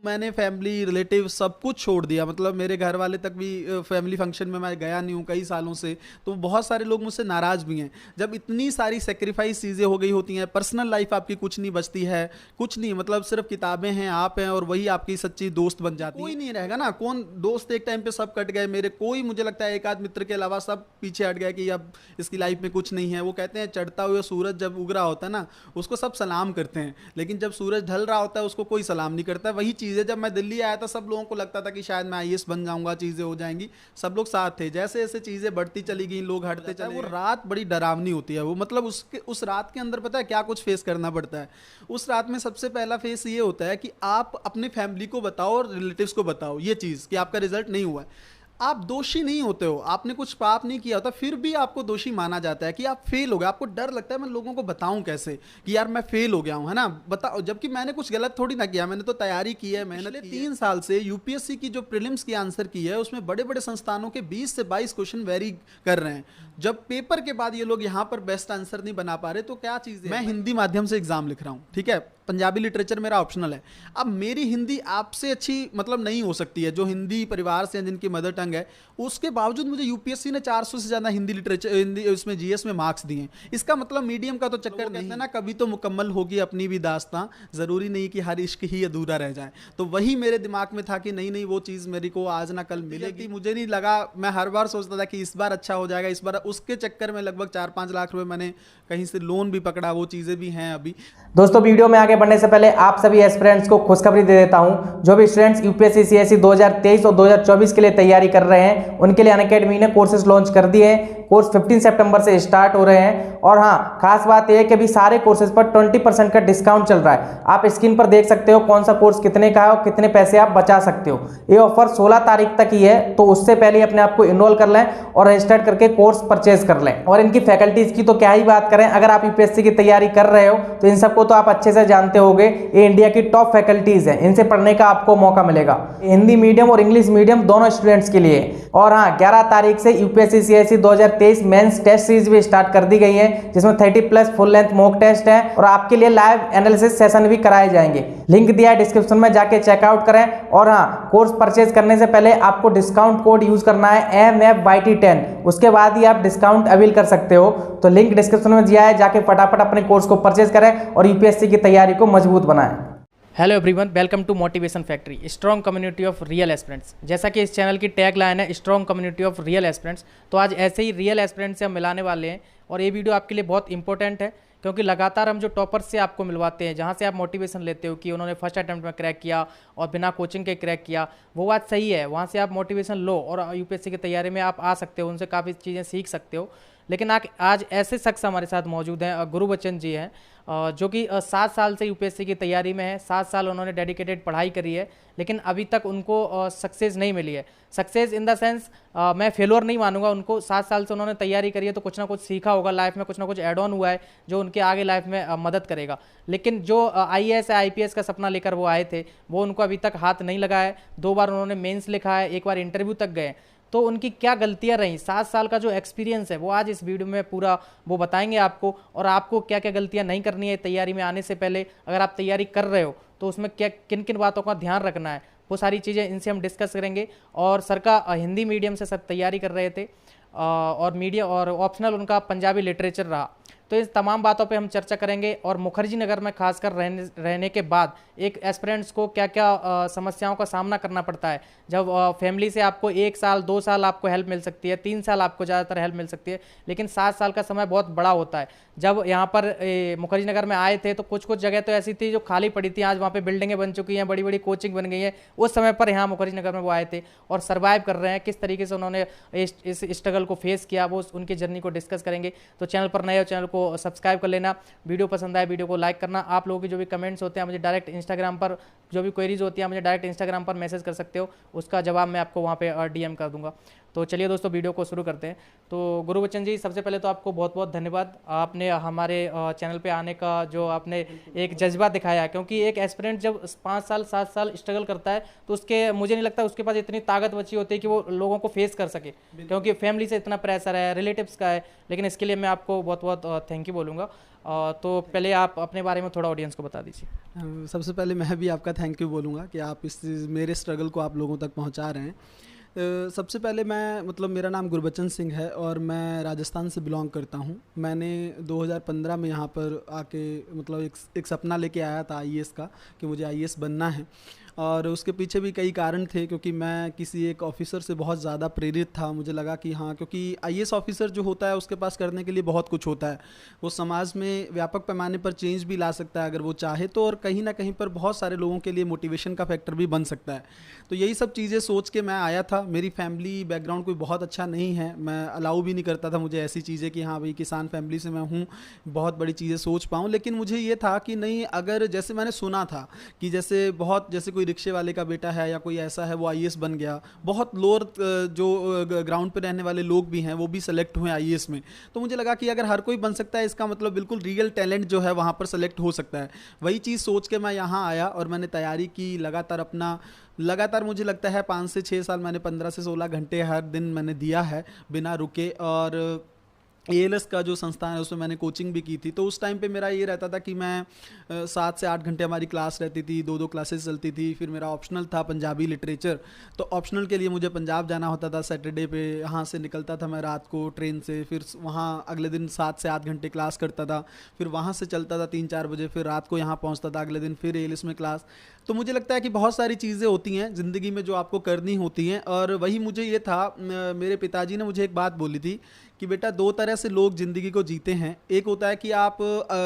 मैंने family relative सब कुछ छोड़ दिया, मतलब मेरे घर वाले तक भी फैमिली फंक्शन में मैं गया नहीं हूँ कई सालों से। तो बहुत सारे लोग मुझसे नाराज़ भी हैं। जब इतनी सारी सेक्रीफाइस चीज़ें हो गई होती हैं, पर्सनल लाइफ आपकी कुछ नहीं बचती है, कुछ नहीं, मतलब सिर्फ किताबें हैं, आप हैं, और वही आपकी सच्ची दोस्त बन जाती है। कोई नहीं रहेगा ना, कौन दोस्त, एक टाइम पे सब कट गए मेरे, कोई मुझे लगता है एक आध मित्र के अलावा सब पीछे हट गया कि अब इसकी लाइफ में कुछ नहीं है। वो कहते हैं चढ़ता हुआ सूरज जब उग रहा होता है ना, उसको सब सलाम करते हैं, लेकिन जब सूरज ढल रहा होता है उसको कोई सलाम नहीं करता। वही चीज़ है, जब मैं दिल्ली आया था सब लोगों को लगता था कि शायद मैं आईएएस बन जाऊंगा, चीज़ें हो जाएंगी, सब लोग साथ थे। जैसे जैसे चीज़ें बढ़ती चली गई, लोग हटते चले, वो रात बड़ी डरावनी होती है। वो मतलब उसके उस रात के अंदर पता है क्या कुछ फेस करना पड़ता है। उस रात में सबसे पहला फेस ये होता है कि आप अपने फैमिली को बताओ और रिलेटिव्स को बताओ ये चीज़ कि आपका रिजल्ट नहीं हुआ है। आप दोषी नहीं होते हो, आपने कुछ पाप नहीं किया होता, फिर भी आपको दोषी माना जाता है कि आप फेल हो गए। आपको डर लगता है मैं लोगों को बताऊं कैसे कि यार मैं फेल हो गया हूं, है ना, बताओ, जबकि मैंने कुछ गलत थोड़ी ना किया, मैंने तो तैयारी की है, मेहनत की है। 3 साल से यूपीएससी की जो प्रीलिम्स की आंसर की है उसमें बड़े बड़े संस्थानों के 20 से 22 क्वेश्चन वेरी कर रहे हैं। जब पेपर के बाद ये लोग यहाँ पर बेस्ट आंसर नहीं बना पा रहे तो क्या चीज़ है। मैं हिंदी माध्यम से एग्जाम लिख रहा हूँ, ठीक है, पंजाबी लिटरेचर मेरा ऑप्शनल है। अब मेरी हिंदी आपसे अच्छी मतलब नहीं हो सकती है, जो हिंदी परिवार से जिनकी मदर टंग है, उसके बावजूद मुझे यूपीएससी ने 400 से ज़्यादा हिंदी लिटरेचर, हिंदी उसमें जीएस में मार्क्स दिए। इसका मतलब मीडियम का तो चक्कर नहीं है ना, कभी तो मुकम्मल होगी अपनी भी दास्तां, ज़रूरी नहीं कि हर इश्क ही अधूरा रह जाए। तो वही मेरे दिमाग में था कि नहीं नहीं, वो चीज़ मेरे को आज ना कल मिलेगी। मुझे नहीं लगा, मैं हर बार सोचता था कि इस बार अच्छा हो जाएगा, इस बार, उसके चक्कर में लगभग 4-5 लाख रुपए मैंने कहीं से लोन भी पकड़ा, वो चीज़ें भी हैं अभी। दोस्तों वीडियो में आगे बढ़ने से पहले आप सभी एस्पिरेंट्स को खुशखबरी दे देता हूं। जो भी स्टूडेंट्स यूपीएससी सीएससी 2023 और 2024 के लिए तैयारी कर रहे हैं उनके लिए अनअकैडमी ने कोर्सेज लॉन्च कर दिए हैं। कोर्स 15 सितंबर से स्टार्ट हो रहे हैं। और हाँ, खास बात यह है कि अभी सारे कोर्सेज पर 20% का डिस्काउंट चल रहा है। आप स्क्रीन पर देख सकते हो कौन सा कोर्स कितने का है और कितने पैसे आप बचा सकते हो। ये ऑफर 16 तारीख तक ही है, तो उससे पहले अपने आप को इनरोल कर लें और रजिस्टर करके कोर्स परचेज कर लें। और इनकी फैकल्टीज की तो क्या ही बात करें, अगर आप यूपीएससी की तैयारी कर रहे हो तो इन सबको तो आप अच्छे से जानते होंगे। ये इंडिया की टॉप फैकल्टीज है, इनसे पढ़ने का आपको मौका मिलेगा। हिंदी मीडियम और इंग्लिश मीडियम दोनों स्टूडेंट्स के लिए। और हाँ, 11 तारीख से UPSC CSC 2023 mains test series भी स्टार्ट कर दी गई है, जिसमें 30+ फुल लेंथ मॉक टेस्ट है और आपके लिए लाइव एनालिसिस सेशन भी कराए जाएंगे। लिंक दिया है डिस्क्रिप्शन में, जाके चेकआउट करें। और हाँ, कोर्स परचेज करने से पहले आपको डिस्काउंट कोड यूज करना है MFYT10, उसके बाद ही आप डिस्काउंट अवेल कर सकते हो। तो लिंक डिस्क्रिप्शन में दिया है, जाके फटाफट अपने कोर्स को परचेज करें और यूपीएससी की तैयारी को मजबूत बनाएं। Hello everyone, welcome to motivation factory, strong community of real aspirants. जैसा कि इस चैनल की टैग लाइन है strong community of real aspirants, तो आज ऐसे ही रियल एस्पिरेंट्स से हम मिलाने वाले हैं। और ये वीडियो आपके लिए बहुत इंपॉर्टेंट है, क्योंकि लगातार हम जो टॉपर्स से आपको मिलवाते हैं, जहाँ से आप मोटिवेशन लेते हो कि उन्होंने फर्स्ट अटैम्प्ट में क्रैक किया और बिना कोचिंग के क्रैक किया, वो बात सही है। वहाँ से आप मोटिवेशन लो और यूपीएससी की तैयारी में आप आ सकते हो, उनसे काफ़ी चीज़ें सीख सकते हो। लेकिन आज ऐसे शख्स हमारे साथ मौजूद हैं, गुरुबचन जी हैं, जो कि 7 साल से यूपीएससी की तैयारी में है। 7 साल उन्होंने डेडिकेटेड पढ़ाई करी है, लेकिन अभी तक उनको सक्सेस नहीं मिली है। सक्सेस इन द सेंस, मैं फेलोर नहीं मानूंगा उनको। 7 साल से उन्होंने तैयारी करी है तो कुछ ना कुछ सीखा होगा लाइफ में, कुछ ना कुछ एड ऑन हुआ है जो उनके आगे लाइफ में मदद करेगा। लेकिन जो आईएएस आईपीएस का सपना लेकर वो आए थे, वो उनको अभी तक हाथ नहीं लगा है। 2 बार उन्होंने मेंस लिखा है, 1 बार इंटरव्यू तक गए। तो उनकी क्या गलतियां रहीं, 7 साल का जो एक्सपीरियंस है वो आज इस वीडियो में पूरा वो बताएंगे आपको, और आपको क्या क्या गलतियां नहीं करनी है तैयारी में आने से पहले। अगर आप तैयारी कर रहे हो तो उसमें क्या किन किन बातों का ध्यान रखना है, वो सारी चीज़ें इनसे हम डिस्कस करेंगे। और सर का हिंदी मीडियम से सर तैयारी कर रहे थे, और मीडियम और ऑप्शनल उनका पंजाबी लिटरेचर रहा। तो इस तमाम बातों पे हम चर्चा करेंगे। और मुखर्जी नगर में खासकर रहने के बाद एक एस्पिरेंट्स को क्या क्या समस्याओं का सामना करना पड़ता है। जब फैमिली से आपको 1 साल 2 साल आपको हेल्प मिल सकती है, 3 साल आपको ज़्यादातर हेल्प मिल सकती है, लेकिन 7 साल का समय बहुत बड़ा होता है। जब यहाँ पर मुखर्जी नगर में आए थे तो कुछ कुछ जगह तो ऐसी थी जो खाली पड़ी थी, आज वहाँ पे बिल्डिंगें बन चुकी हैं, बड़ी बड़ी कोचिंग बन गई है। उस समय पर यहाँ मुखर्जी नगर में वो आए थे और सर्वाइव कर रहे हैं। किस तरीके से उन्होंने इस स्ट्रगल को फेस किया, वो उनकी जर्नी को डिस्कस करेंगे। तो चैनल पर नए हो, चैनल को सब्सक्राइब कर लेना। वीडियो पसंद आए वीडियो को लाइक करना। आप लोगों के जो भी कमेंट्स होते हैं मुझे डायरेक्ट इंस्टाग्राम पर, जो भी क्वेरीज होती है मुझे डायरेक्ट इंस्टाग्राम पर मैसेज कर सकते हो, उसका जवाब मैं आपको वहाँ पे डीएम कर दूंगा। तो चलिए दोस्तों वीडियो को शुरू करते हैं। तो गुरबचन जी, सबसे पहले तो आपको बहुत बहुत धन्यवाद, आपने हमारे चैनल पे आने का जो आपने एक जज्बा दिखाया, क्योंकि एक एस्पिरेंट जब 5 साल 7 साल स्ट्रगल करता है तो उसके मुझे नहीं लगता उसके पास इतनी ताकत बची होती है कि वो लोगों को फेस कर सके, क्योंकि फैमिली से इतना प्रेशर है, रिलेटिव्स का है। लेकिन इसके लिए मैं आपको बहुत बहुत थैंक यू बोलूँगा। तो पहले आप अपने बारे में थोड़ा ऑडियंस को बता दीजिए। सबसे पहले मैं भी आपका थैंक यू बोलूँगा कि आप इस मेरे स्ट्रगल को आप लोगों तक पहुँचा रहे हैं। सबसे पहले मैं मतलब मेरा नाम गुरबचन सिंह है और मैं राजस्थान से बिलोंग करता हूँ। मैंने 2015 में यहाँ पर आके मतलब एक सपना लेके आया था आईएएस का, कि मुझे आईएएस बनना है, और उसके पीछे भी कई कारण थे, क्योंकि मैं किसी एक ऑफिसर से बहुत ज़्यादा प्रेरित था। मुझे लगा कि हाँ, क्योंकि आईएएस ऑफिसर जो होता है उसके पास करने के लिए बहुत कुछ होता है। वो समाज में व्यापक पैमाने पर चेंज भी ला सकता है अगर वो चाहे तो, और कहीं ना कहीं पर बहुत सारे लोगों के लिए मोटिवेशन का फैक्टर भी बन सकता है। तो यही सब चीज़ें सोच के मैं आया था। मेरी फैमिली बैकग्राउंड कोई बहुत अच्छा नहीं है, मैं अलाउ भी नहीं करता था मुझे ऐसी चीज़ें कि हाँ भाई किसान फैमिली से मैं हूँ, बहुत बड़ी चीज़ें सोच पाऊँ। लेकिन मुझे ये था कि नहीं, अगर जैसे मैंने सुना था कि जैसे कोई रिक्शे वाले का बेटा है या कोई ऐसा है वो आईएएस बन गया, बहुत लोअर जो ग्राउंड पे रहने वाले लोग भी हैं वो भी सेलेक्ट हुए आईएएस में। तो मुझे लगा कि अगर हर कोई बन सकता है, इसका मतलब बिल्कुल रियल टैलेंट जो है वहाँ पर सेलेक्ट हो सकता है। वही चीज़ सोच के मैं यहाँ आया और मैंने तैयारी की लगातार मुझे लगता है 5 से 6 साल मैंने 15 से 16 घंटे हर दिन मैंने दिया है बिना रुके। और एएलएस का जो संस्थान है उसमें मैंने कोचिंग भी की थी। तो उस टाइम पे मेरा ये रहता था कि मैं 7 से 8 घंटे हमारी क्लास रहती थी, 2 क्लासेस चलती थी। फिर मेरा ऑप्शनल था पंजाबी लिटरेचर, तो ऑप्शनल के लिए मुझे पंजाब जाना होता था सैटरडे पे। यहाँ से निकलता था मैं रात को ट्रेन से, फिर वहाँ अगले दिन 7 से 8 घंटे क्लास करता था, फिर वहाँ से चलता था 3-4 बजे, फिर रात को यहाँ पहुँचता था, अगले दिन फिर एएलएस में क्लास। तो मुझे लगता है कि बहुत सारी चीज़ें होती हैं ज़िंदगी में जो आपको करनी होती हैं, और वही मुझे ये था। मेरे पिताजी ने मुझे एक बात बोली थी कि बेटा 2 तरह से लोग ज़िंदगी को जीते हैं। एक होता है कि आप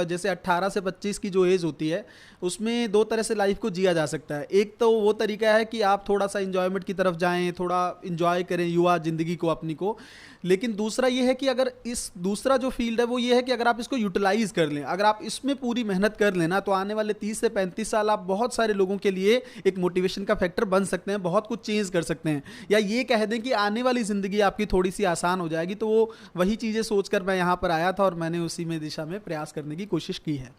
जैसे 18 से 25 की जो एज होती है उसमें 2 तरह से लाइफ को जिया जा सकता है। एक तो वो तरीका है कि आप थोड़ा सा इन्जॉयमेंट की तरफ जाएं, थोड़ा इन्जॉय करें युवा ज़िंदगी को अपनी को। लेकिन दूसरा ये है कि अगर इस दूसरा जो फील्ड है वो ये है कि अगर आप इसको यूटिलाइज़ कर लें, अगर आप इसमें पूरी मेहनत कर लेना, तो आने वाले 30 से 35 साल आप बहुत सारे लोगों के लिए एक मोटिवेशन का फैक्टर बन सकते हैं, बहुत कुछ चेंज कर सकते हैं, या ये कह दें कि आने वाली ज़िंदगी आपकी थोड़ी सी आसान हो जाएगी। तो वो वही चीज़ें सोचकर मैं यहाँ पर आया था और मैंने उसी में दिशा में प्रयास करने की कोशिश की है।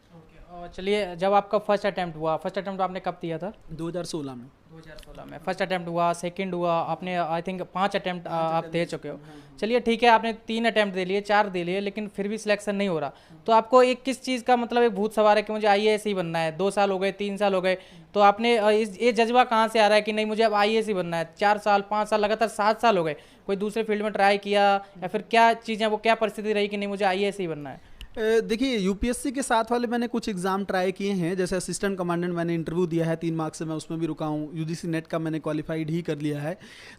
चलिए, जब आपका फर्स्ट अटैम्प्ट आपने कब दिया था? 2016 में। 2016 में फर्स्ट अटैम्प्ट हुआ, सेकंड हुआ, आपने आई थिंक 5 अटैम्प्ट आप दे चुके हो। चलिए ठीक है, आपने 3 अटैम्प्ट दे लिए, 4 दे लिए, लेकिन फिर भी सिलेक्शन नहीं हो रहा। तो आपको एक किस चीज़ का मतलब एक भूत सवार है कि मुझे आईएएस ही बनना है? 2 साल हो गए, 3 साल हो गए, तो आपने ये जज्बा कहाँ से आ रहा है कि नहीं मुझे अब आईएएस ही बनना है? 4 साल 5 साल लगातार 7 साल हो गए, कोई दूसरे फील्ड में ट्राई किया, या फिर क्या चीज़ें, वो क्या परिस्थिति रही कि नहीं मुझे आईएएस ही बनना है? देखिए, यूपीएससी के साथ वाले मैंने कुछ एग्ज़ाम ट्राई किए हैं। जैसे असिस्टेंट कमांडेंट मैंने इंटरव्यू दिया है 3 मार्क्स से, मैं उसमें भी रुका हूँ। यूजीसी नेट का मैंने क्वालिफाइड ही कर लिया है।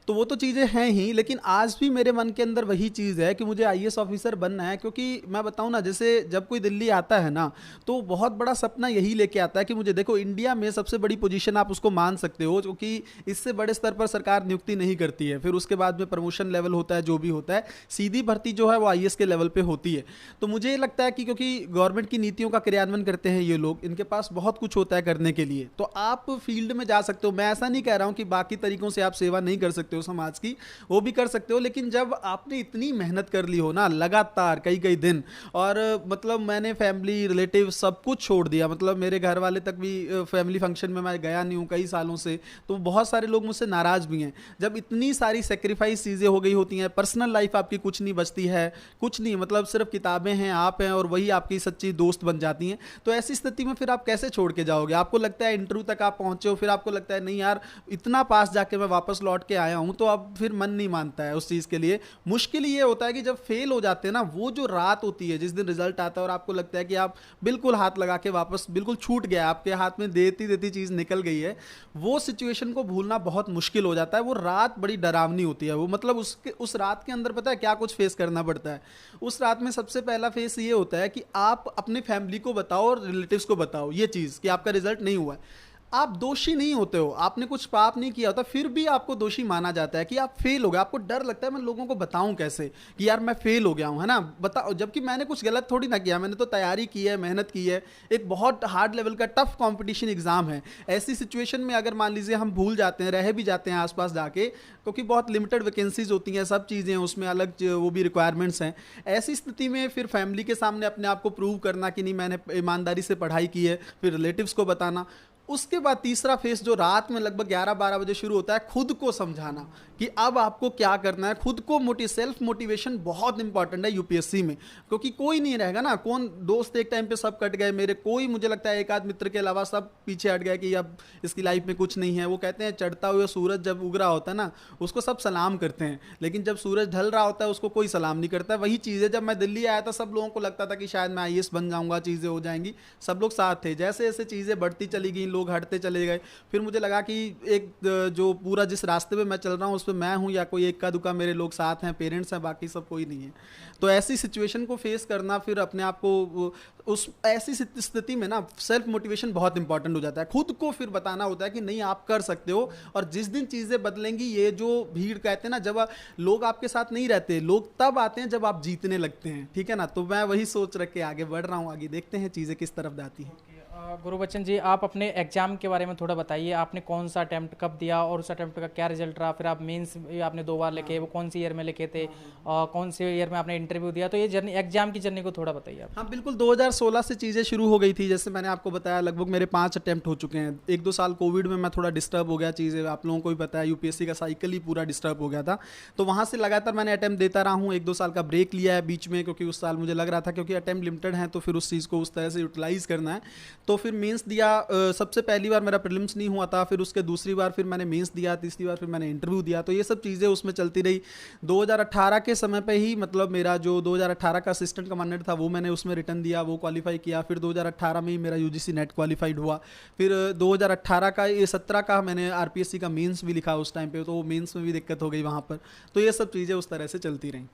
तो वो तो चीज़ें हैं ही, लेकिन आज भी मेरे मन के अंदर वही चीज़ है कि मुझे आईएएस ऑफिसर बनना है। क्योंकि मैं बताऊँ ना, जैसे जब कोई दिल्ली आता है ना, तो बहुत बड़ा सपना यही लेके आता है कि मुझे, देखो इंडिया में सबसे बड़ी पोजीशन आप उसको मान सकते हो, क्योंकि इससे बड़े स्तर पर सरकार नियुक्ति नहीं करती है। फिर उसके बाद में प्रमोशन लेवल होता है, जो भी होता है, सीधी भर्ती जो है वो आईएएस के लेवल पर होती है। तो मुझे ये लगता है कि क्योंकि गवर्नमेंट की नीतियों का क्रियान्वयन करते हैं ये लोग, इनके पास बहुत कुछ होता है करने के लिए, तो आप फील्ड में जा सकते हो। मैं ऐसा नहीं कह रहा हूं कि बाकी तरीकों से आप सेवा नहीं कर सकते हो समाज की, वो भी कर सकते हो। लेकिन जब आपने इतनी मेहनत कर ली हो ना लगातार कई दिन, और मतलब मैंने फैमिली रिलेटिव सब कुछ छोड़ दिया, मतलब मेरे घर वाले तक भी फैमिली फंक्शन में मैं गया नहीं हूँ कई सालों से, तो बहुत सारे लोग मुझसे नाराज़ भी हैं। जब इतनी सारी सेक्रीफाइस चीज़ें हो गई होती हैं, पर्सनल लाइफ आपकी कुछ नहीं बचती है, कुछ नहीं, मतलब सिर्फ किताबें हैं, आप हैं, और वही आपकी सच्ची दोस्त बन जाती हैं। तो ऐसी स्थिति में फिर आप कैसे छोड़ के जाओगे? आपको लगता है इंटरव्यू तक आप पहुंचे हो, फिर आपको लगता है नहीं यार, इतना पास जाके मैं वापस लौट के आया हूं, तो अब फिर मन नहीं मानता है उस चीज़ के लिए। मुश्किल ये होता है कि जब फेल हो जाते हैं ना, वो जो रात होती है जिस दिन रिजल्ट आता है और आपको लगता है कि आप बिल्कुल हाथ लगा के वापस बिल्कुल छूट गया, आपके हाथ में देती देती चीज़ निकल गई है, वो सिचुएशन को भूलना बहुत मुश्किल हो जाता है। वो रात बड़ी डरावनी होती है। वो मतलब उस रात के अंदर पता है क्या कुछ फेस करना पड़ता है? उस रात में सबसे पहला फेस ये होता है कि आप अपने फैमिली को बताओ और रिलेटिव्स को बताओ ये चीज़ कि आपका रिजल्ट नहीं हुआ है। आप दोषी नहीं होते हो, आपने कुछ पाप नहीं किया होता, फिर भी आपको दोषी माना जाता है कि आप फेल हो गए। आपको डर लगता है मैं लोगों को बताऊं कैसे कि यार मैं फेल हो गया हूं, है ना, बताओ, जबकि मैंने कुछ गलत थोड़ी ना किया, मैंने तो तैयारी की है, मेहनत की है, एक बहुत हार्ड लेवल का टफ कंपटीशन एग्जाम है। ऐसी सिचुएशन में अगर मान लीजिए हम भूल जाते हैं, रह भी जाते हैं आसपास जाके, क्योंकि बहुत लिमिटेड वैकेंसीज होती हैं, सब चीज़ें हैं उसमें, अलग वो भी रिक्वायरमेंट्स हैं। ऐसी स्थिति में फिर फैमिली के सामने अपने आप को प्रूव करना कि नहीं मैंने ईमानदारी से पढ़ाई की है, फिर रिलेटिव्स को बताना। उसके बाद तीसरा फेस जो रात में लगभग 11-12 बजे शुरू होता है, खुद को समझाना कि अब आपको क्या करना है, खुद को सेल्फ मोटिवेशन बहुत इंपॉर्टेंट है यूपीएससी में, क्योंकि कोई नहीं रहेगा ना, कौन दोस्त एक टाइम पे सब कट गए मेरे, कोई मुझे लगता है एक आध मित्र के अलावा सब पीछे हट गए कि अब इसकी लाइफ में कुछ नहीं है। वो कहते हैं चढ़ता हुआ सूरज जब उग रहा होता है ना, उसको सब सलाम करते हैं, लेकिन जब सूरज ढल रहा होता है उसको कोई सलाम नहीं करता। वही चीज़ है, जब मैं दिल्ली आया था सब लोगों को लगता था कि शायद मैं आईएएस बन जाऊंगा, चीज़ें हो जाएंगी, सब लोग साथ थे। जैसे जैसे चीज़ें बढ़ती चली गई, लोग हटते चले गए, फिर मुझे लगा कि एक जो पूरा जिस रास्ते पे मैं चल रहा हूँ उस पर मैं हूँ या कोई एक का दुका मेरे लोग साथ हैं, पेरेंट्स हैं, बाकी सब कोई नहीं है। तो ऐसी सिचुएशन को फेस करना, फिर अपने आप को उस ऐसी स्थिति में ना सेल्फ मोटिवेशन बहुत इंपॉर्टेंट हो जाता है। खुद को फिर बताना होता है कि नहीं आप कर सकते हो, और जिस दिन चीज़ें बदलेंगी, ये जो भीड़ कहते हैं ना, जब लोग आपके साथ नहीं रहते, लोग तब आते हैं जब आप जीतने लगते हैं, ठीक है ना। तो मैं वही सोच रख के आगे बढ़ रहा हूँ, आगे देखते हैं चीज़ें किस तरफ जाती हैं। गुरुबचन जी, आप अपने एग्जाम के बारे में थोड़ा बताइए, आपने कौन सा अटेम्प्ट कब दिया और उस अटेम्प्ट का क्या रिजल्ट रहा, फिर आप मेंस आपने 2 बार लिखे, वो कौन सी ईयर में लिखे थे, और कौन से ईयर में आपने इंटरव्यू दिया, तो ये जर्नी, एग्जाम की जर्नी को थोड़ा बताइए आप। हाँ बिल्कुल, 2016 से चीज़ें शुरू हो गई थी। जैसे मैंने आपको बताया लगभग मेरे 5 अटेम्प्ट हो चुके हैं। 1-2 साल कोविड में मैं थोड़ा डिस्टर्ब हो गया, चीज़ें आप लोगों को भी पता है, यूपीएससी का साइकिल ही पूरा डिस्टर्ब हो गया था। तो वहाँ से लगातार मैंने अटेम्प्ट देता रहा हूँ। 1-2 साल का ब्रेक लिया है बीच में, क्योंकि उस साल मुझे लग रहा था क्योंकि अटेम्प्ट लिमिटेड है तो फिर उस चीज़ को उस तरह से यूटिलाइज़ करना है। तो फिर मेंस दिया, सबसे पहली बार मेरा प्रीलिम्स नहीं हुआ था, फिर उसके दूसरी बार फिर मैंने मेंस दिया, तीसरी बार फिर मैंने इंटरव्यू दिया। तो ये सब चीज़ें उसमें चलती रही। 2018 के समय पे ही, मतलब मेरा जो 2018 का असिस्टेंट कमांडेंट था वो मैंने उसमें रिटर्न दिया, वो क्वालिफाई किया। फिर 2018 में ही मेरा यूजीसी नेट क्वालिफाइड हुआ। फिर 2018 का 17 का मैंने आरपीएससी का मेंस भी लिखा उस टाइम पे, तो वो मेंस में भी दिक्कत हो गई वहाँ पर। तो ये सब चीज़ें उस तरह से चलती रहीं।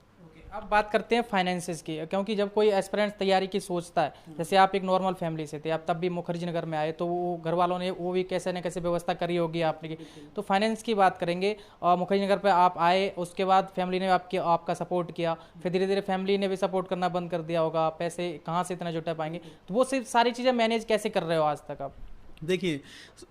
अब बात करते हैं फाइनेंसेस की, क्योंकि जब कोई एस्पिरेंट तैयारी की सोचता है, जैसे आप एक नॉर्मल फैमिली से थे, आप तब भी मुखर्जी नगर में आए, तो वो घर वालों ने वो भी कैसे न कैसे व्यवस्था करी होगी आपने की। तो फाइनेंस की बात करेंगे, और मुखर्जी नगर पे आप आए, उसके बाद फैमिली ने आपका सपोर्ट किया, फिर धीरे धीरे फैमिली ने भी सपोर्ट करना बंद कर दिया होगा, पैसे कहाँ से इतना जुटा पाएंगे, तो वो सिर्फ सारी चीज़ें मैनेज कैसे कर रहे हो आज तक आप? देखिए,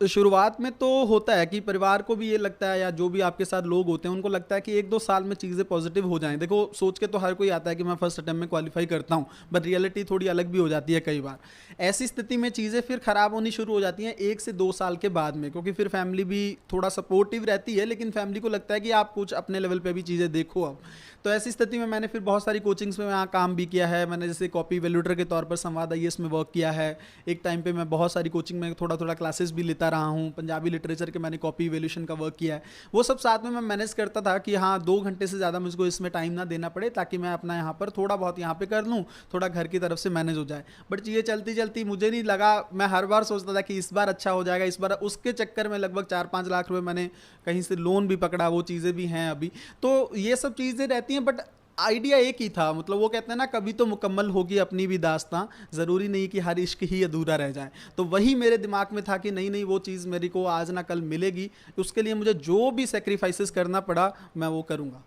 शुरुआत में तो होता है कि परिवार को भी ये लगता है, या जो भी आपके साथ लोग होते हैं उनको लगता है कि 1-2 साल में चीज़ें पॉजिटिव हो जाएं। देखो, सोच के तो हर कोई आता है कि मैं फर्स्ट अटेम्प्ट में क्वालिफाई करता हूं, बट रियलिटी थोड़ी अलग भी हो जाती है कई बार। ऐसी स्थिति में चीज़ें फिर ख़राब होनी शुरू हो जाती हैं 1 से 2 साल के बाद में, क्योंकि फिर फैमिली भी थोड़ा सपोर्टिव रहती है, लेकिन फैमिली को लगता है कि आप कुछ अपने लेवल पर भी चीज़ें देखो अब। तो ऐसी स्थिति में मैंने फिर बहुत सारी कोचिंग्स में यहाँ काम भी किया है। मैंने जैसे कॉपी वैल्यूएटर के तौर पर संवाद आईएएस में वर्क किया है। एक टाइम पे मैं बहुत सारी कोचिंग में थोड़ा थोड़ा क्लासेस भी लेता रहा हूँ। पंजाबी लिटरेचर के मैंने कॉपी वैल्यूएशन का वर्क किया है। वो सब साथ में मैं मैनेज करता था कि हाँ 2 घंटे से ज़्यादा मुझको इसमें टाइम ना देना पड़े, ताकि मैं अपना यहाँ पर थोड़ा बहुत यहाँ पे कर लूँ, थोड़ा घर की तरफ से मैनेज हो जाए। बट चीज़ें चलती चलती मुझे नहीं लगा, मैं हर बार सोचता था कि इस बार अच्छा हो जाएगा, इस बार, उसके चक्कर में लगभग 4-5 लाख रुपये मैंने कहीं से लोन भी पकड़ा, वो चीज़ें भी हैं अभी। तो ये सब चीज़ें रहती हैं, बट आइडिया एक ही था। मतलब वो कहते हैं ना, कभी तो मुकम्मल होगी अपनी भी दास्तां, ज़रूरी नहीं कि हर इश्क ही अधूरा रह जाए। तो वही मेरे दिमाग में था कि नहीं नहीं, वो चीज़ मेरे को आज ना कल मिलेगी, उसके लिए मुझे जो भी सेक्रीफाइसेस करना पड़ा मैं वो करूँगा।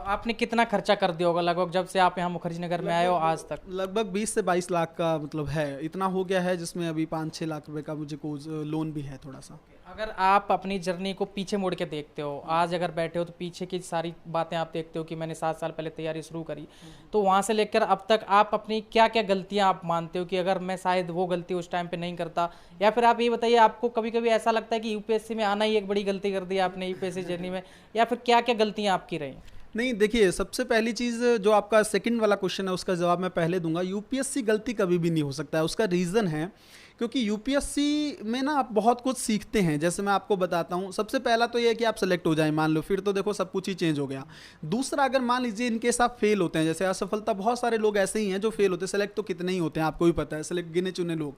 आपने कितना खर्चा कर दिया होगा लगभग जब से आप यहाँ मुखर्जी नगर में आए हो आज तक? लगभग 20 से 22 लाख का मतलब है, इतना हो गया है, जिसमें अभी 5-6 लाख रुपए का मुझे लोन भी है थोड़ा सा। अगर आप अपनी जर्नी को पीछे मुड़ के देखते हो, आज अगर बैठे हो तो पीछे की सारी बातें आप देखते हो कि मैंने 7 साल पहले तैयारी शुरू करी, तो वहाँ से लेकर अब तक आप अपनी क्या क्या गलतियाँ आप मानते हो कि अगर मैं शायद वो गलती उस टाइम पे नहीं करता, या फिर आप ये बताइए, आपको कभी कभी ऐसा लगता है कि यूपीएससी में आना ही एक बड़ी गलती कर दी आपने यूपीएससी जर्नी में, या फिर क्या क्या गलतियाँ आपकी रही? नहीं, देखिए, सबसे पहली चीज़, जो आपका सेकंड वाला क्वेश्चन है उसका जवाब मैं पहले दूंगा। यूपीएससी गलती कभी भी नहीं हो सकता है। उसका रीज़न है क्योंकि यूपीएससी में ना आप बहुत कुछ सीखते हैं। जैसे मैं आपको बताता हूँ, सबसे पहला तो ये है कि आप सेलेक्ट हो जाएं, मान लो, फिर तो देखो सब कुछ ही चेंज हो गया। दूसरा, अगर मान लीजिए इनकेस आप फेल होते हैं, जैसे असफलता, बहुत सारे लोग ऐसे ही हैं जो फेल होते हैं, सेलेक्ट तो कितने ही होते हैं आपको भी पता है, सेलेक्ट गिने चुने लोग।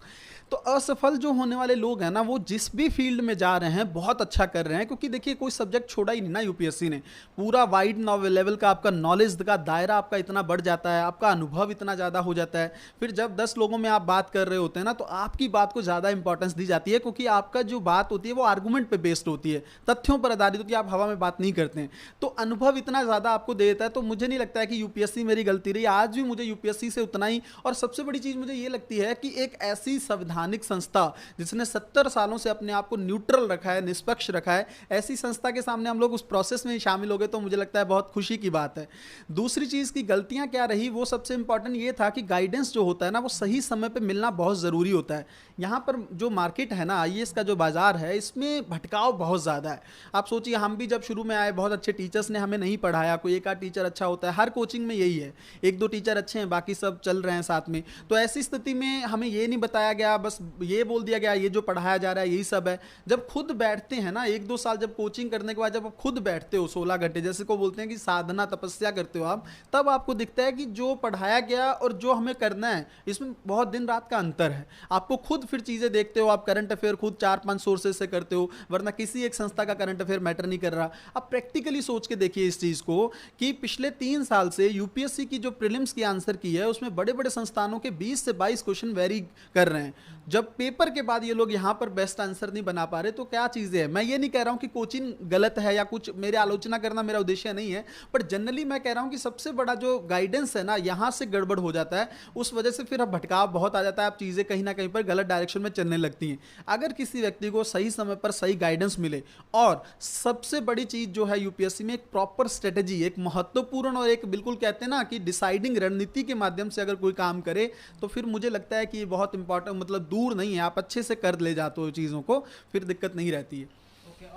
तो असफल जो होने वाले लोग हैं ना, वो जिस भी फील्ड में जा रहे हैं बहुत अच्छा कर रहे हैं, क्योंकि देखिए कोई सब्जेक्ट छोड़ा ही नहीं ना यूपीएससी ने। पूरा वाइड लेवल का आपका नॉलेज का दायरा आपका इतना बढ़ जाता है, आपका अनुभव इतना ज़्यादा हो जाता है। फिर जब 10 लोगों में आप बात कर रहे होते हैं ना, तो आपकी बात को ज़्यादा इंपॉर्टेंस दी जाती है, क्योंकि आपका जो बात होती है वो आर्गुमेंट पे बेस्ड होती है, तथ्यों पर आधारित होती है, आप हवा में बात नहीं करते हैं। तो अनुभव इतना ज़्यादा आपको दे देता है, तो मुझे नहीं लगता है कि यूपीएससी मेरी गलती रही। आज भी मुझे यूपीएससी से उतना ही, और सबसे बड़ी चीज़ मुझे ये लगती है कि एक ऐसी संवैधानिक संस्था जिसने 70 सालों से अपने आप को न्यूट्रल रखा है, निष्पक्ष रखा है, ऐसी संस्था के सामने हम लोग उस प्रोसेस में शामिल हो गए, तो मुझे लगता है बहुत खुशी की बात है। दूसरी चीज़ की गलतियां क्या रही, वो सबसे इंपॉर्टेंट ये था कि गाइडेंस जो होता है ना, वो सही समय पे मिलना बहुत ज़रूरी होता है। यहाँ पर जो मार्केट है ना, आईएएस का जो बाजार है, इसमें भटकाव बहुत ज़्यादा है। आप सोचिए, हम भी जब शुरू में आए, बहुत अच्छे टीचर्स ने हमें नहीं पढ़ाया, कोई एक आध टीचर अच्छा होता है, हर कोचिंग में यही है, एक दो टीचर अच्छे हैं, बाकी सब चल रहे हैं साथ में। तो ऐसी स्थिति में हमें ये नहीं बताया गया, बस ये बोल दिया गया ये जो पढ़ाया जा रहा है यही सब है। जब खुद बैठते हैं ना, 1-2 साल जब कोचिंग करने के बाद जब आप खुद बैठते हो 16 घंटे, जैसे को बोलते हैं कि साधना तपस्या करते हो आप, तब आपको दिखता है कि जो पढ़ाया गया और जो हमें करना है, इसमें बहुत दिन रात का अंतर है। आपको खुद फिर चीज़ें देखते हो, आप करंट अफेयर खुद 4-5 सोर्सेज से करते हो, वरना किसी एक संस्था का करंट अफेयर मैटर नहीं कर रहा। आप प्रैक्टिकली सोच के देखिए इस चीज़ को कि पिछले 3 साल से यूपीएससी की जो प्रीलिम्स की आंसर की है, उसमें बड़े बड़े संस्थानों के 20 से 22 क्वेश्चन वेरी कर रहे हैं। जब पेपर के बाद ये लोग यहाँ पर बेस्ट आंसर नहीं बना पा रहे, तो क्या चीज़ें हैं। मैं ये नहीं कह रहा हूँ कि कोचिंग गलत है या कुछ, मेरे आलोचना करना मेरा उद्देश्य नहीं है, पर जनरली मैं कह रहा हूँ कि सबसे बड़ा जो गाइडेंस है ना, यहाँ से गड़बड़ हो जाता है। उस वजह से फिर अब भटकाव बहुत आ जाता है, अब चीज़ें कहीं ना कहीं पर गलत डायरेक्शन में चलने लगती हैं। अगर किसी व्यक्ति को सही समय पर सही गाइडेंस मिले, और सबसे बड़ी चीज़ जो है यूपीएससी में, एक प्रॉपर स्ट्रेटेजी, एक महत्वपूर्ण और एक बिल्कुल कहते हैं ना कि डिसाइडिंग रणनीति के माध्यम से अगर कोई काम करे, तो फिर मुझे लगता है कि ये बहुत इंपॉर्टेंट, मतलब दूर नहीं है, आप अच्छे से कर ले जाते हो चीज़ों को, फिर दिक्कत नहीं रहती है।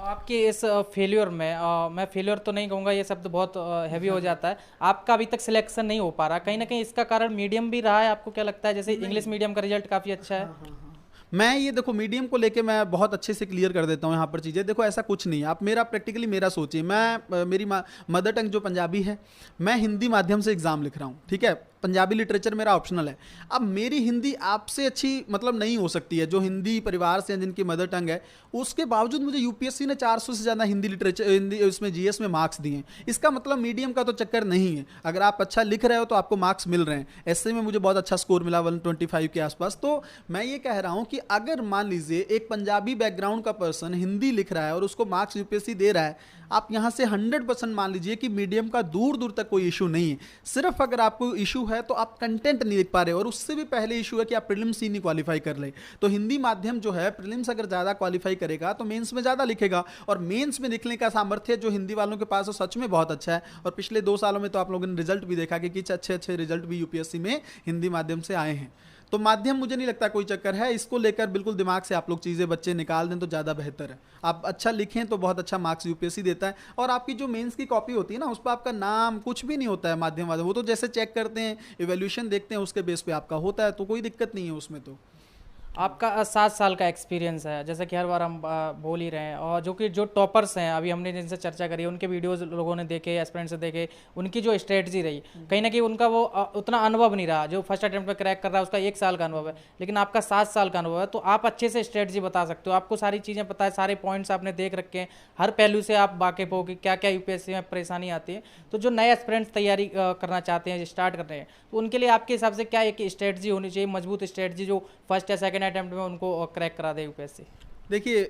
आपके इस फेल्योर में मैं फेल्योर तो नहीं कहूँगा, ये शब्द बहुत हैवी हो जाता है, आपका अभी तक सिलेक्शन नहीं हो पा रहा, कहीं ना कहीं इसका कारण मीडियम भी रहा है, आपको क्या लगता है? जैसे इंग्लिश मीडियम का रिजल्ट काफ़ी अच्छा है। मैं ये देखो, मीडियम को लेके मैं बहुत अच्छे से क्लियर कर देता हूँ यहाँ पर चीज़ें। देखो ऐसा कुछ नहीं है, आप मेरा प्रैक्टिकली मेरा सोचिए, मैं मेरी मदर टंग जो पंजाबी है, मैं हिंदी माध्यम से एग्ज़ाम लिख रहा हूँ, ठीक है, पंजाबी लिटरेचर मेरा ऑप्शनल है। अब मेरी हिंदी आपसे अच्छी मतलब नहीं हो सकती है, जो हिंदी परिवार से जिनकी मदर टंग है, उसके बावजूद मुझे यूपीएससी ने 400 से ज़्यादा हिंदी लिटरेचर, हिंदी उसमें जीएस में मार्क्स दिए हैं। इसका मतलब मीडियम का तो चक्कर नहीं है, अगर आप अच्छा लिख रहे हो तो आपको मार्क्स मिल रहे हैं। ऐसे में मुझे बहुत अच्छा स्कोर मिला 125 के आसपास। तो मैं ये कह रहा हूँ कि अगर मान लीजिए एक पंजाबी बैकग्राउंड का पर्सन हिंदी लिख रहा है और उसको मार्क्स यूपीएससी दे रहा है, आप यहाँ से 100% मान लीजिए कि मीडियम का दूर दूर तक कोई इशू नहीं है। सिर्फ अगर आपको इशू है तो आप कंटेंट नहीं लिख पा रहे, और उससे भी पहले इशू है कि आप प्रीलिम्स ही नहीं क्वालिफाई कर ले। तो हिंदी माध्यम जो है, प्रीलिम्स अगर ज़्यादा क्वालिफाई करेगा तो मेंस में ज़्यादा लिखेगा, और मेंस में लिखने का सामर्थ्य जो हिंदी वालों के पास है सच में बहुत अच्छा है। और पिछले 2 सालों में तो आप लोगों ने रिजल्ट भी देखा कि कुछ अच्छे अच्छे रिजल्ट भी यूपीएससी में हिंदी माध्यम से आए हैं। तो माध्यम मुझे नहीं लगता कोई चक्कर है, इसको लेकर बिल्कुल दिमाग से आप लोग चीज़ें बच्चे निकाल दें तो ज़्यादा बेहतर है। आप अच्छा लिखें तो बहुत अच्छा मार्क्स यूपीएससी देता है। और आपकी जो मेंस की कॉपी होती है ना, उस पर आपका नाम कुछ भी नहीं होता है माध्यम वाले, वो तो जैसे चेक करते हैं, इवैल्यूएशन देखते हैं, उसके बेस पे आपका होता है, तो कोई दिक्कत नहीं है उसमें। तो आपका 7 साल का एक्सपीरियंस है, जैसा कि हर बार हम बोल ही रहे हैं, और जो कि जो टॉपर्स हैं, अभी हमने जिनसे चर्चा करी, उनके वीडियोस लोगों ने देखे, एस्पिरेंट से देखे, उनकी जो स्ट्रेटजी रही, कहीं ना कहीं उनका वो उतना अनुभव नहीं रहा। जो फर्स्ट अटेम्प्ट में क्रैक कर रहा है उसका 1 साल का अनुभव है, लेकिन आपका 7 साल का अनुभव है, तो आप अच्छे से स्ट्रेटजी बता सकते हो, आपको सारी चीज़ें पता है, सारे पॉइंट्स आपने देख रखे हैं, हर पहलू से आप वाकिफ हो कि क्या क्या यूपीएससी में परेशानी आती है। तो जो नए एस्पिरेंट्स तैयारी करना चाहते हैं, स्टार्ट कर रहे हैं, तो उनके लिए आपके हिसाब से क्या एक स्ट्रेटजी होनी चाहिए, मजबूत स्ट्रेटजी, जो फर्स्ट या सेकंड अटेम्प्ट में उनको क्रैक करा दे यूपीएससी? देखिए,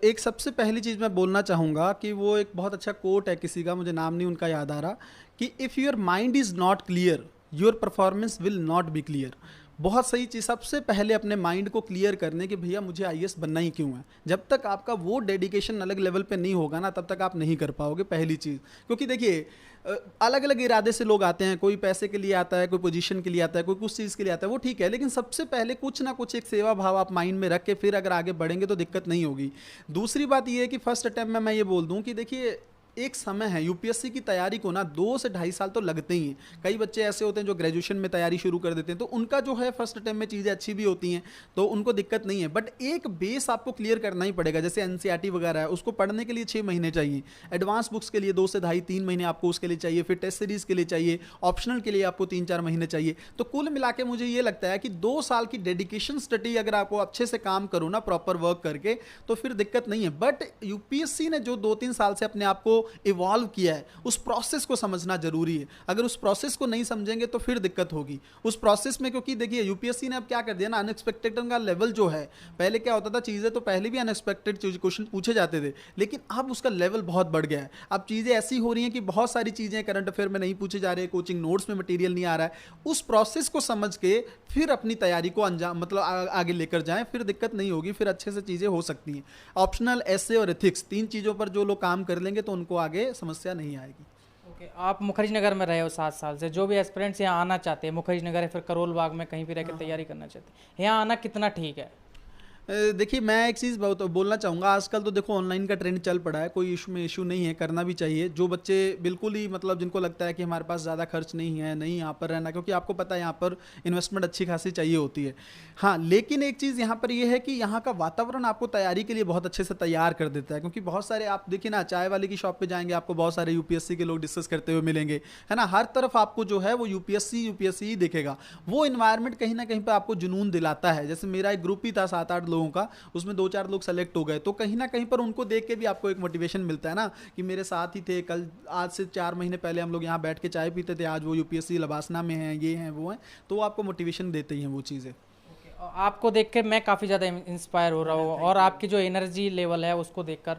एक सबसे पहली चीज़ मैं बोलना चाहूँगा कि वो एक बहुत अच्छा कोट है किसी का, मुझे नाम नहीं उनका याद आ रहा, कि if your mind is not clear your performance will not be clear. बहुत सही चीज़, सबसे पहले अपने माइंड को क्लियर करने कि भैया मुझे आईएएस बनना ही क्यों है। जब तक आपका वो डेडिकेशन अलग लेवल पे नहीं होगा ना, तब तक आप नहीं कर पाओगे, पहली चीज़। क्योंकि देखिए, अलग अलग इरादे से लोग आते हैं, कोई पैसे के लिए आता है, कोई पोजीशन के लिए आता है, कोई कुछ चीज़ के लिए आता है, वो ठीक है, लेकिन सबसे पहले कुछ ना कुछ एक सेवा भाव आप माइंड में रख के फिर अगर आगे बढ़ेंगे तो दिक्कत नहीं होगी। दूसरी बात ये है कि फर्स्ट अटैम्प्ट में मैं ये बोल दूँ कि देखिए, एक समय है यूपीएससी की तैयारी को ना 2 से 2.5 साल तो लगते ही हैं। कई बच्चे ऐसे होते हैं जो ग्रेजुएशन में तैयारी शुरू कर देते हैं, तो उनका जो है फर्स्ट अटेम्प्ट में चीज़ें अच्छी भी होती हैं, तो उनको दिक्कत नहीं है। बट एक बेस आपको क्लियर करना ही पड़ेगा। जैसे एनसीईआरटी वगैरह है, उसको पढ़ने के लिए 6 महीने चाहिए, एडवांस बुक्स के लिए 2 से 2.5-3 महीने आपको उसके लिए चाहिए, फिर टेस्ट सीरीज़ के लिए चाहिए, ऑप्शनल के लिए आपको 3-4 महीने चाहिए। तो कुल मिला के मुझे ये लगता है कि 2 साल की डेडिकेशन स्टडी अगर आपको अच्छे से काम करो ना, प्रॉपर वर्क करके, तो फिर दिक्कत नहीं है। बट यूपीएससी ने जो 2-3 साल से अपने आप को इवॉल्व किया है, उस प्रोसेस को समझना जरूरी है। अगर उस प्रोसेस को नहीं समझेंगे तो फिर दिक्कत होगी उस प्रोसेस में, क्योंकि देखिए यूपीएससी ने अब क्या कर दिया ना, अनएक्सपेक्टेड का लेवल जो है, पहले क्या होता था, चीज़ें तो पहले भी अनएक्सपेक्टेड क्वेश्चन पूछे जाते थे, लेकिन अब उसका लेवल बहुत बढ़ गया है। अब चीज़ें ऐसी हो रही हैं कि बहुत सारी चीज़ें करंट अफेयर में नहीं पूछे जा रहे, कोचिंग नोट्स में मटेरियल नहीं आ रहा है। उस प्रोसेस को समझ के फिर अपनी तैयारी को अंजाम मतलब आगे लेकर जाएं, फिर दिक्कत नहीं होगी, फिर अच्छे से चीज़ें हो सकती हैं। ऑप्शनल, एसे और एथिक्स, 3 चीज़ों पर जो लोग काम कर लेंगे तो उनको आगे समस्या नहीं आएगी। ओके, आप मुखर्जी नगर में रहे हो 7 साल से, जो भी एस्पिरेंट्स यहाँ आना चाहते हैं, मुखर्जी नगर या फिर करोल बाग में कहीं भी रहकर तैयारी करना चाहते हैं, यहाँ आना कितना ठीक है? देखिए मैं एक चीज़ बहुत बोलना चाहूँगा, आजकल तो देखो ऑनलाइन का ट्रेंड चल पड़ा है, कोई इशू नहीं है, करना भी चाहिए। जो बच्चे बिल्कुल ही मतलब जिनको लगता है कि हमारे पास ज़्यादा खर्च नहीं है, नहीं यहाँ पर रहना, क्योंकि आपको पता है यहाँ पर इन्वेस्टमेंट अच्छी खासी चाहिए होती है। हाँ, लेकिन एक चीज़ यहाँ पर ये है कि यहाँ का वातावरण आपको तैयारी के लिए बहुत अच्छे से तैयार कर देता है, क्योंकि बहुत सारे आप देखिए ना, चाय वाले की शॉप पर जाएंगे, आपको बहुत सारे यूपीएससी के लोग डिस्कस करते हुए मिलेंगे, है ना। हर तरफ आपको जो है वो यूपीएससी ही दिखेगा। वो इन्वायरमेंट कहीं ना कहीं पर आपको जुनून दिलाता है। जैसे मेरा एक ग्रुप ही था 7-8 लोगों का, उसमें 2-4 लोग सेलेक्ट हो गए, तो कहीं ना कहीं पर उनको देख के भी आपको एक मोटिवेशन मिलता है ना, कि मेरे साथ ही थे कल, आज से 4 महीने पहले हम लोग यहाँ बैठ के चाय पीते थे, आज वो यूपीएससी लबासना में हैं, ये हैं, वो हैं, तो वो आपको मोटिवेशन देते ही हैं वो चीज़ें। आपको देख के मैं काफ़ी ज़्यादा इंस्पायर हो रहा हूँ, और आपकी जो एनर्जी लेवल है उसको देखकर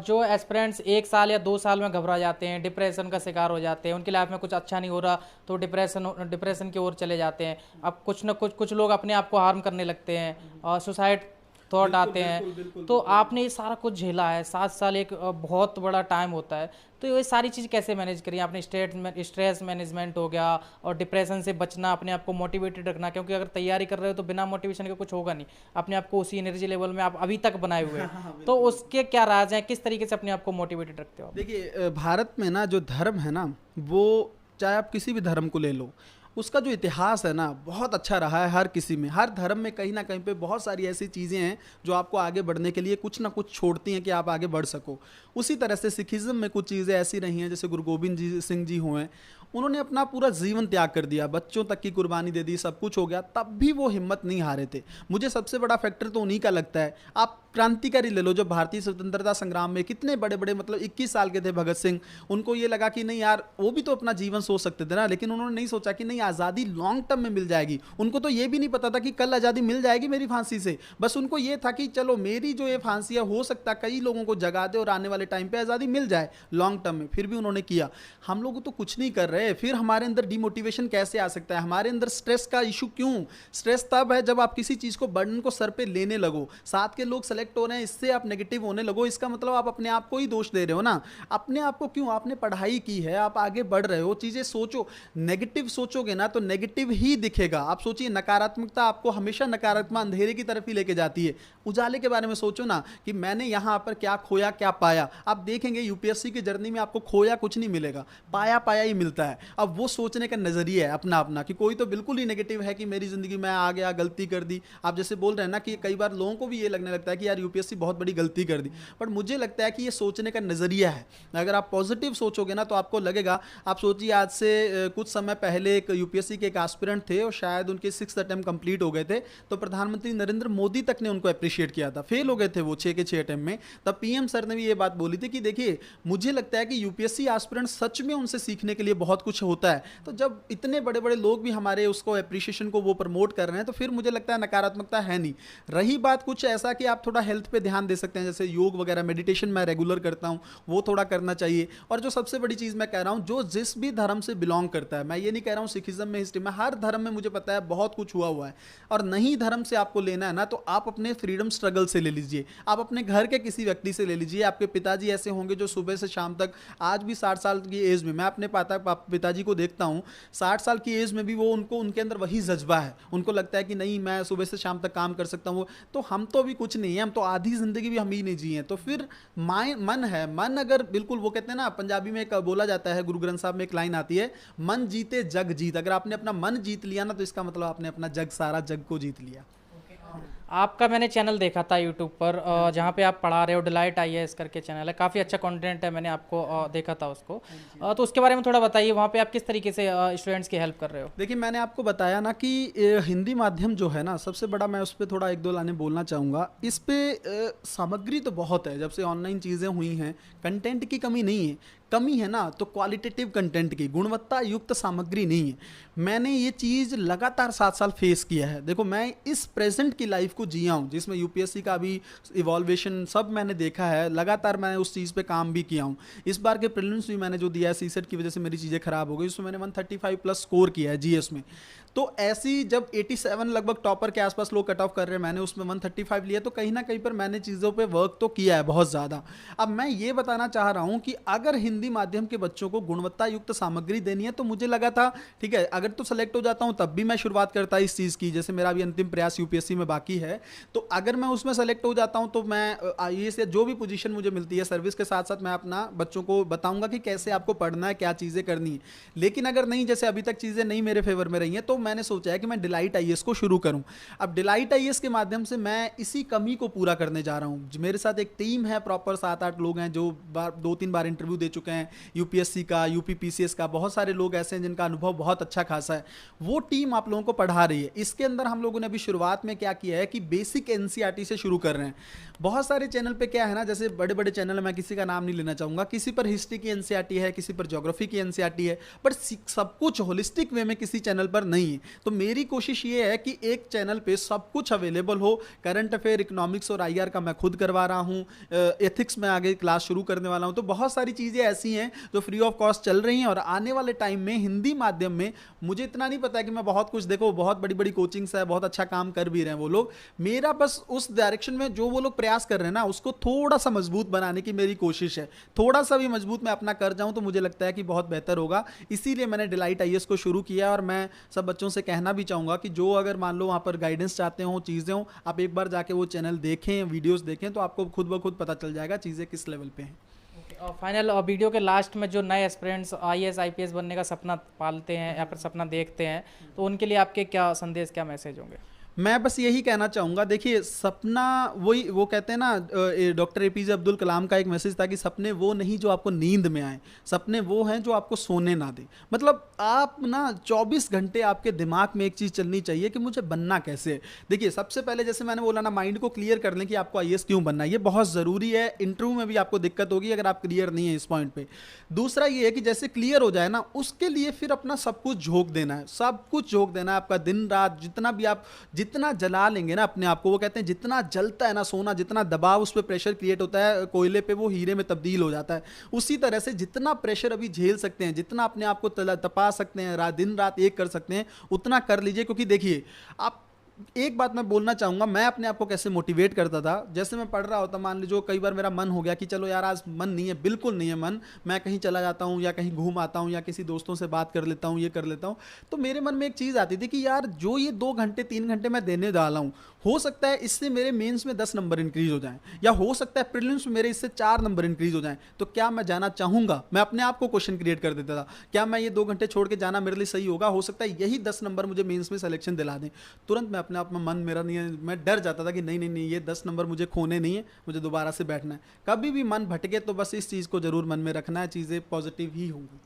जो एस्पिरेंट्स 1 साल या 2 साल में घबरा जाते हैं, डिप्रेशन का शिकार हो जाते हैं, उनकी लाइफ में कुछ अच्छा नहीं हो रहा तो डिप्रेशन की ओर चले जाते हैं। अब कुछ लोग अपने आप को हार्म करने लगते हैं, सुसाइड थॉट आते हैं। तो आपने ये सारा कुछ झेला है, 7 साल एक बहुत बड़ा टाइम होता है, तो ये सारी चीज़ कैसे मैनेज करी आपने? स्ट्रेस मैनेजमेंट हो गया, और डिप्रेशन से बचना, अपने आप को मोटिवेटेड रखना, क्योंकि अगर तैयारी कर रहे हो तो बिना मोटिवेशन के कुछ होगा नहीं। अपने आप को उसी एनर्जी लेवल में आप अभी तक बनाए हुए हैं, तो उसके क्या राज हैं, किस तरीके से अपने आप को मोटिवेटेड रखते हो आप? देखिए भारत में ना जो धर्म है ना, वो चाहे आप किसी भी धर्म को ले लो, उसका जो इतिहास है ना बहुत अच्छा रहा है। हर किसी में, हर धर्म में कहीं ना कहीं पे बहुत सारी ऐसी चीज़ें हैं जो आपको आगे बढ़ने के लिए कुछ ना कुछ छोड़ती हैं कि आप आगे बढ़ सको। उसी तरह से सिखिज़्म में कुछ चीज़ें ऐसी रही हैं, जैसे गुरु गोविंद सिंह जी हुए, उन्होंने अपना पूरा जीवन त्याग कर दिया, बच्चों तक की कुर्बानी दे दी, सब कुछ हो गया, तब भी वो हिम्मत नहीं हारे थे। मुझे सबसे बड़ा फैक्टर तो उन्हीं का लगता है। आप क्रांतिकारी ले लो, जो भारतीय स्वतंत्रता संग्राम में कितने बड़े बड़े, मतलब 21 साल के थे भगत सिंह, उनको ये लगा कि नहीं यार, वो भी तो अपना जीवन सोच सकते थे ना, लेकिन उन्होंने नहीं सोचा कि नहीं, आज़ादी लॉन्ग टर्म में मिल जाएगी। उनको तो ये भी नहीं पता था कि कल आज़ादी मिल जाएगी मेरी फांसी से, बस उनको ये था कि चलो मेरी जो ये फांसी है, हो सकता कई लोगों को जगा दे और आने वाले टाइम पे आज़ादी मिल जाए लॉन्ग टर्म में। फिर भी उन्होंने किया। हम लोग तो कुछ नहीं कर रहे, फिर हमारे अंदर डिमोटिवेशन कैसे आ सकता है? हमारे अंदर स्ट्रेस का इशू क्यों? स्ट्रेस तब है जब आप किसी चीज़ को, बर्डन को सर पे लेने लगो। साथ के लोग सेलेक्ट हो रहे हैं, इससे आप नेगेटिव होने लगो, इसका मतलब आप अपने आप को ही दोष दे रहे हो ना। अपने आप को क्यों? आपने पढ़ाई की है, आप आगे बढ़ रहे हो, चीज़ें सोचो। नेगेटिव सोचोगे ना तो नेगेटिव ही दिखेगा। आप सोचिए, नकारात्मकता आपको हमेशा नकारात्मक अंधेरे की तरफ ही लेके जाती है। उजाले के बारे में सोचो ना, कि मैंने यहाँ पर क्या खोया क्या पाया। आप देखेंगे यूपीएससी की जर्नी में आपको खोया कुछ नहीं मिलेगा, पाया पाया ही मिलता है। अब वो सोचने का नजरिया है अपना अपना, कि कोई तो बिल्कुल ही नेगेटिव है कि मेरी जिंदगी में आ गया, गलती कर दी। आप जैसे बोल रहे हैं ना कि कई बार लोगों को भी ये लगने लगता है कि यार यूपीएससी बहुत बड़ी गलती कर दी, बट मुझे लगता है कि ये सोचने का नजरिया है। अगर आप पॉजिटिव सोचोगे ना तो आपको लगेगा। आप सोचिए, आज से कुछ समय पहले एक यूपीएससी के एक एस्पिरेंट थे और शायद उनके 6th अटेम्प्ट कंप्लीट हो गए थे, तो प्रधानमंत्री नरेंद्र मोदी तक ने उनको अप्रिशिएट किया था। फेल हो गए थे वो 6 के 6 अटेम्प्ट में। तब पीएम सर ने भी ये बात बोली थी कि देखिए, मुझे लगता है कि यूपीएससी एस्पिरेंट सच में उनसे सीखने के लिए बहुत कुछ होता है। तो जब इतने बड़े बड़े लोग भी हमारे उसको एप्रिशिएशन को वो प्रमोट कर रहे हैं, तो फिर मुझे लगता है नकारात्मकता है नहीं। रही बात कुछ ऐसा कि आप थोड़ा हेल्थ पे ध्यान दे सकते हैं, जैसे योग वगैरह, मेडिटेशन मैं रेगुलर करता हूं, वो थोड़ा करना चाहिए। और जो सबसे बड़ी चीज़ मैं कह रहा हूं, जो जिस भी धर्म से बिलोंग करता है, मैं ये नहीं कह रहा हूं सिखिज्म में, हिस्ट्री में, हर धर्म में मुझे पता है बहुत कुछ हुआ है। और नहीं धर्म से आपको लेना है ना, तो आप अपने फ्रीडम स्ट्रगल से ले लीजिए, आप अपने घर के किसी व्यक्ति से ले लीजिए। आपके पिताजी ऐसे होंगे जो सुबह से शाम तक, आज भी 60 साल की एज में, मैं अपने पिताजी को देखता हूँ, 60 साल की एज में भी वो उनके अंदर वही जज्बा है। उनको लगता है कि नहीं, मैं सुबह से शाम तक काम कर सकता हूँ। तो हम तो अभी कुछ नहीं है, हम तो आधी जिंदगी भी हम ही नहीं जिए। तो फिर मन है, मन अगर बिल्कुल, वो कहते हैं ना पंजाबी में एक बोला जाता है, गुरु ग्रंथ साहब में एक लाइन आती है, मन जीते जग जीत। अगर आपने अपना मन जीत लिया ना, तो इसका मतलब आपने अपना जग, सारा जग को जीत लिया। आपका मैंने चैनल देखा था यूट्यूब पर, जहाँ पे आप पढ़ा रहे हो, डिलाइट IAS करके चैनल है, काफ़ी अच्छा कंटेंट है, मैंने आपको देखा था उसको। तो उसके बारे में थोड़ा बताइए, वहाँ पे आप किस तरीके से स्टूडेंट्स की हेल्प कर रहे हो? देखिए, मैंने आपको बताया ना कि हिंदी माध्यम जो है ना, सबसे बड़ा मैं उस पर थोड़ा एक दो लाने बोलना चाहूँगा। इस पे सामग्री तो बहुत है, जब से ऑनलाइन चीज़ें हुई हैं, कंटेंट की कमी नहीं है। कमी है ना तो क्वालिटेटिव कंटेंट की, गुणवत्ता युक्त सामग्री नहीं है। मैंने ये चीज़ लगातार 7 साल फेस किया है। देखो, मैं इस प्रेजेंट की लाइफ को जिया हूँ, जिसमें यूपीएससी का भी इवॉल्वेशन सब मैंने देखा है। लगातार मैंने उस चीज़ पे काम भी किया हूँ। इस बार के प्रीलिम्स भी मैंने जो दिया है, सीसेट की वजह से मेरी चीज़ें खराब हो गई, उसमें मैंने 135 प्लस स्कोर किया है जीएस में। तो ऐसी जब 87 लगभग टॉपर के आसपास लोग कट ऑफ कर रहे हैं, मैंने उसमें 135 लिया, तो कहीं ना कहीं पर मैंने चीज़ों पे वर्क तो किया है बहुत ज़्यादा। अब मैं ये बताना चाह रहा हूँ कि अगर हिंदी माध्यम के बच्चों को गुणवत्ता युक्त सामग्री देनी है, तो मुझे लगा था ठीक है, अगर तो सेलेक्ट हो जाता हूँ तब भी मैं शुरुआत करता इस चीज़ की। जैसे मेरा भी अंतिम प्रयास यूपीएससी में बाकी है, तो अगर मैं उसमें सेलेक्ट हो जाता हूँ तो मैं आईएएस या जो भी पोजीशन मुझे मिलती है सर्विस के साथ साथ मैं अपना बच्चों को बताऊंगा कि कैसे आपको पढ़ना है, क्या चीज़ें करनी है। लेकिन अगर नहीं, जैसे अभी तक चीज़ें नहीं मेरे फेवर में रही हैं, तो मैंने सोचा है कि मैं डिलाइट आईएएस को शुरू करूं। अब डिलाइट आईएएस के माध्यम से मैं इसी कमी को पूरा करने जा रहा हूं। मेरे साथ एक टीम है, प्रॉपर 7-8 लोग हैं जो 2-3 बार इंटरव्यू दे चुके हैं, यूपीएससी का, यूपी पीसीएस का। बहुत सारे लोग ऐसे हैं जिनका अनुभव बहुत अच्छा खासा है। वो टीम आप लोगों को पढ़ा रही है। इसके अंदर हम लोगों ने अभी शुरुआत में क्या किया है कि बेसिक एनसीईआरटी से शुरू कर रहे हैं। बहुत सारे चैनल पे क्या है ना, जैसे बड़े बड़े चैनल, मैं किसी का नाम नहीं लेना चाहूंगा, किसी पर हिस्ट्री की एनसीईआरटी है, किसी पर ज्योग्राफी की एनसीईआरटी है, बट सब कुछ होलिस्टिक वे में किसी चैनल पर नहीं है। तो मेरी कोशिश ये है कि एक चैनल पे सब कुछ अवेलेबल हो। करंट अफेयर, इकोनॉमिक्स और आईआर का मैं खुद करवा रहा हूँ। एथिक्स में आगे क्लास शुरू करने वाला हूँ। तो बहुत सारी चीज़ें ऐसी हैं जो फ्री ऑफ कॉस्ट चल रही हैं, और आने वाले टाइम में हिंदी माध्यम में मुझे इतना नहीं पता है कि मैं बहुत कुछ, देखो बहुत बड़ी बड़ी कोचिंग्स है, बहुत अच्छा काम कर भी रहे हैं वो लोग। मेरा बस उस डायरेक्शन में जो वो लोग प्रयास कर रहे हैं ना, उसको थोड़ा सा मजबूत बनाने की मेरी कोशिश है। थोड़ा सा भी मजबूत मैं अपना कर जाऊं तो मुझे लगता है कि बहुत बेहतर होगा। इसीलिए मैंने डिलाइट आईएएस को शुरू किया। और मैं सब बच्चों से कहना भी चाहूंगा कि जो अगर मान लो वहाँ पर गाइडेंस चाहते हो, चीज़ें हो, आप एक बार जाके वो चैनल देखें, वीडियोस देखें, तो आपको खुद ब खुद पता चल जाएगा चीज़ें किस लेवल पे हैं। और फाइनल वीडियो के लास्ट में जो नए एस्पिरेंट्स IAS IPS बनने का सपना पालते हैं या फिर सपना देखते हैं, तो उनके लिए आपके क्या संदेश, क्या मैसेज होंगे? मैं बस यही कहना चाहूँगा, देखिए सपना वही, वो कहते हैं ना, डॉक्टर एपीजे अब्दुल कलाम का एक मैसेज था कि सपने वो नहीं जो आपको नींद में आए, सपने वो हैं जो आपको सोने ना दे। मतलब आप ना 24 घंटे आपके दिमाग में एक चीज़ चलनी चाहिए कि मुझे बनना कैसे है। देखिए सबसे पहले जैसे मैंने बोला ना, माइंड को क्लियर कर लें कि आपको आईएएस क्यों बनना है। ये बहुत ज़रूरी है। इंटरव्यू में भी आपको दिक्कत होगी अगर आप क्लियर नहीं है इस पॉइंट पर। दूसरा ये है कि जैसे क्लियर हो जाए ना, उसके लिए फिर अपना सब कुछ झोंक देना है, सब कुछ झोंक देना है। आपका दिन रात जितना भी आप जितना जला लेंगे ना अपने आप को, वो कहते हैं जितना जलता है ना सोना, जितना दबाव उस पर प्रेशर क्रिएट होता है कोयले पे, वो हीरे में तब्दील हो जाता है। उसी तरह से जितना प्रेशर अभी झेल सकते हैं, जितना अपने आप को तपा सकते हैं, दिन रात एक कर सकते हैं, उतना कर लीजिए। क्योंकि देखिए, आप एक बात मैं बोलना चाहूँगा, मैं अपने आप को कैसे मोटिवेट करता था। जैसे मैं पढ़ रहा होता, मान लीजिए कई बार मेरा मन हो गया कि चलो यार आज मन नहीं है, बिल्कुल नहीं है मन, मैं कहीं चला जाता हूँ या कहीं घूम आता हूँ या किसी दोस्तों से बात कर लेता हूँ, ये कर लेता हूँ। तो मेरे मन में एक चीज़ आती थी कि यार जो ये 2 घंटे 3 घंटे मैं देने डाला हूँ, हो सकता है इससे मेरे मेंस में 10 नंबर इंक्रीज हो जाएं, या हो सकता है प्रीलिम्स में मेरे इससे 4 नंबर इंक्रीज हो जाएं। तो क्या मैं जाना चाहूँगा? मैं अपने आप को क्वेश्चन क्रिएट कर देता था, क्या मैं ये 2 घंटे छोड़ के जाना मेरे लिए सही होगा? हो सकता है यही 10 नंबर मुझे मेंस में सिलेक्शन दिला दें। तुरंत मैं अपने आप में, मन मेरा नहीं है, मैं डर जाता था कि नहीं नहीं नहीं, ये 10 नंबर मुझे खोने नहीं है, मुझे दोबारा से बैठना है। कभी भी मन भटके तो बस इस चीज़ को जरूर मन में रखना है, चीज़ें पॉजिटिव ही होंगी।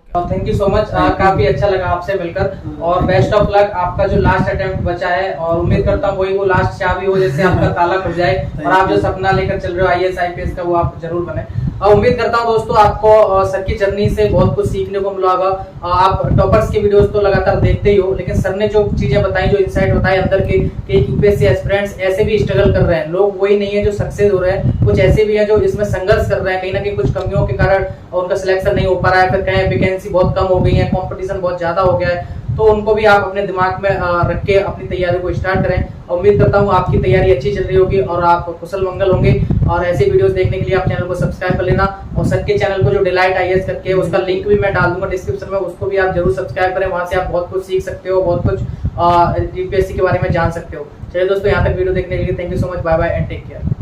थैंक यू सो मच, काफी अच्छा लगा आपसे मिलकर, और बेस्ट ऑफ लक। आपका जो लास्ट अटेम्प्ट बचा है, और उम्मीद करता हूँ वही वो लास्ट चाबी हो, जैसे आपका ताला खुल जाए और आप जो सपना लेकर चल रहे हो IAS IPS का, वो आप जरूर बने। और उम्मीद करता हूँ दोस्तों आपको सर की जर्नी से बहुत कुछ सीखने को मिला होगा। आप टॉपर्स की वीडियोस तो लगातार देखते ही हो, लेकिन सर ने जो चीजें बताई, जो इंसाइट बताए अंदर के यूपीएससी एस्पिरेंट्स ऐसे भी स्ट्रगल कर रहे हैं, लोग वही नहीं है जो सक्सेस हो रहे हैं, कुछ ऐसे भी हैं जो इसमें संघर्ष कर रहे हैं, कहीं ना कहीं कुछ कमियों के कारण उनका सिलेक्शन नहीं हो पा रहा है, फिर कहीं वैकेंसी बहुत कम हो गई है, कंपटीशन बहुत ज्यादा हो गया है। तो उनको भी आप अपने दिमाग में रख के अपनी तैयारी को स्टार्ट करें। उम्मीद करता हूँ आपकी तैयारी अच्छी चल रही होगी और आप कुशल मंगल होंगे। और ऐसे वीडियोस देखने के लिए आप चैनल को सब्सक्राइब कर लेना, और सर के चैनल को जो डिलाइट IAS करके, उसका लिंक भी मैं डाल दूंगा डिस्क्रिप्शन में, उसको भी आप जरूर सब्सक्राइब करें। वहां से आप बहुत कुछ सीख सकते हो, बहुत कुछ यूपीएससी के बारे में जान सकते हो। चलिए दोस्तों, यहाँ तक वीडियो देखने के लिए thank you so much, bye bye and take care.